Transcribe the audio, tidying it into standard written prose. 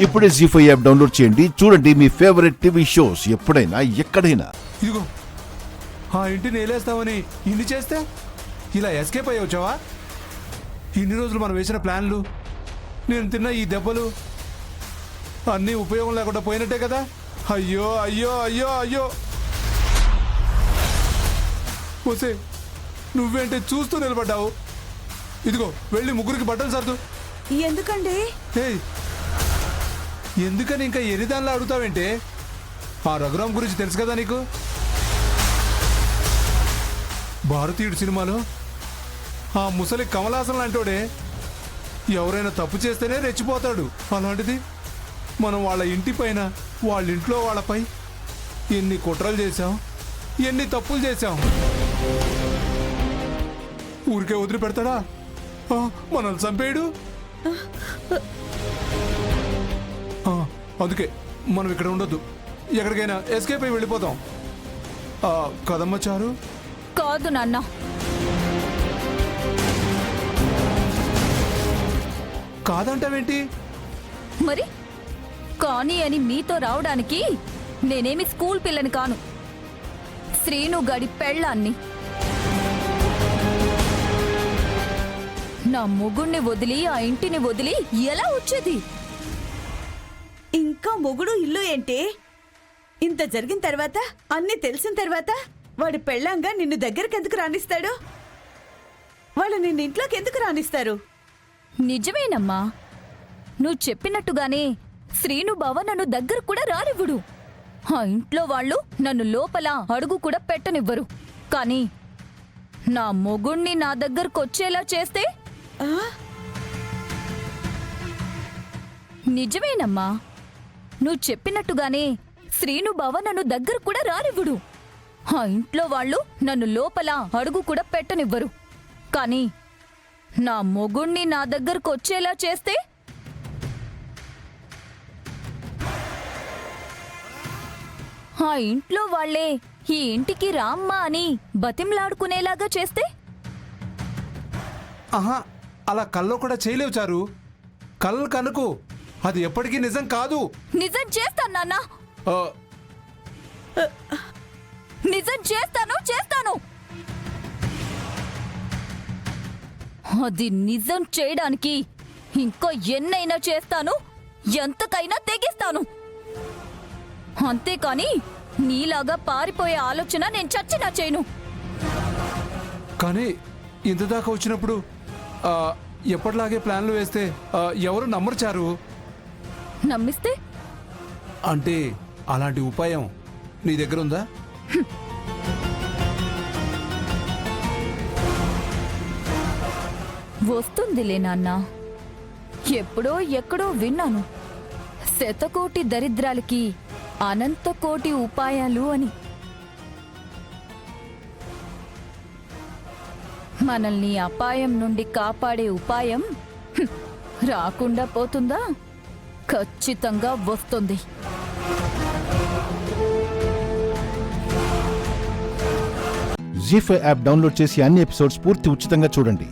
ఇప్పుడే జీ5 app download చేయండి. చూడండి మీ ఫేవరెట్ టీవీ షోస్ ఎప్పుడైనా ఎక్కడైనా. ఇదిగో ఆ ఇంటిని ఏలేస్తామని ఇన్ని చేస్తే ఇలా ఎస్కేప్ అయ్యి వచ్చావా? ఇన్ని రోజులు మనం వేసిన ప్లాన్లు, నేను తిన్న ఈ దెబ్బలు అన్నీ ఉపయోగం లేకుండా పోయినట్టే కదా. అయ్యో అయ్యో అయ్యో అయ్యో. పోసే, నువ్వేంటే చూస్తూ నిలబడ్డావు? ఇదిగో వెళ్ళి ముగ్గురికి బట్టలు సర్దు. ఎందుకండి? ఎందుకని ఇంకా ఎనిదానిలా అడుగుతావేంటే? ఆ రఘురామ్ గురించి తెలుసు కదా నీకు. భారతీయుడు సినిమాలో ఆ ముసలి కమలాసన్ లాంటోడే ఎవరైనా తప్పు చేస్తేనే రెచ్చిపోతాడు. అలాంటిది మనం వాళ్ళ ఇంటి పైన, వాళ్ళ ఇంట్లో వాళ్ళపై ఎన్ని కుట్రలు చేశాం, ఎన్ని తప్పులు చేశాం. ఊరికే వదిలిపెడతాడా? మనల్ని చంపేయడు. అందుకే మనం ఇక్కడ ఉండొద్దు, ఎక్కడికైనా ఎస్కేప్ అయి వెళ్ళిపోతాం. కదమ్మ చారు? కాదు నాన్న, కాదంటావేంటి? మరి కానీ అని మీతో రావడానికి నేనేమి స్కూల్ పిల్లని కాను. శ్రీను గడి పెళ్ళాన్ని. నా మొగుణ్ణి వదిలి ఆ ఇంటిని వదిలి ఎలా వచ్చేది? ఇంకా మొగుడు ఇల్లు ఏంటి? ఇంత జరిగిన తర్వాత, అన్ని తెలిసిన తర్వాత వాడి పెళ్ళంగా నిన్ను దగ్గరికి ఎందుకు రానిస్తాడు? వాళ్ళు నిన్ను ఇంట్లోకి ఎందుకు రానిస్తారు? నిజమేనమ్మా, నువ్వు చెప్పినట్టుగానే శ్రీను బావ నన్ను దగ్గర కూడా రానివ్వడు. ఆ ఇంట్లో వాళ్ళు నన్ను లోపల అడుగు కూడా పెట్టనివ్వరు. కానీ నా మొగుణ్ణి నా దగ్గరకొచ్చేలా చేస్తే? నిజమేనమ్మా, నువ్వు చెప్పినట్టుగానే శ్రీను బావ నన్ను దగ్గర కూడా రానివ్వడు. ఆ ఇంట్లో వాళ్ళు నన్ను లోపల అడుగు కూడా పెట్టనివ్వరు. కానీ నా మొగుణ్ణి నా దగ్గరకొచ్చేలా చేస్తే? ఆ ఇంట్లో వాళ్లే ఈ ఇంటికి రామ్మా అని బతింలాడుకునేలాగా చేస్తే? ఆహా, అలా కల్లో కూడా చేయలేవు చారు. కళ్ళు కనుకు, అది ఎప్పటికీ నిజం కాదు. నిజం చేస్తాను నాన్న, నిజం చేస్తాను. అది నిజం చేయడానికి ఇంకా ఎన్నైనా చేస్తాను, ఎంతకైనా తెగిస్తాను. అంతేకాని నీలాగా పారిపోయే ఆలోచన నేను చచ్చినా చేయను. కానీ ఇంతదాకా వచ్చినప్పుడు ఎప్పటిలాగే ప్లాన్లు వేస్తే ఎవరు నమ్మరు చారు. నమ్మిస్తే? అంటే అలాంటి ఉపాయం నీ దగ్గర ఉందా? వస్తుందిలే నాన్న. ఎప్పుడో ఎక్కడో విన్నాను, శతకోటి దరిద్రాలకి అనంత కోటి ఉపాయాలు అని. మనల్ని అపాయం నుండి కాపాడే ఉపాయం రాకుండా పోతుందా? ఖచ్చితంగా వస్తుంది. జీ5 యాప్ డౌన్లోడ్ చేసి అన్ని ఎపిసోడ్స్ పూర్తి ఉచితంగా చూడండి.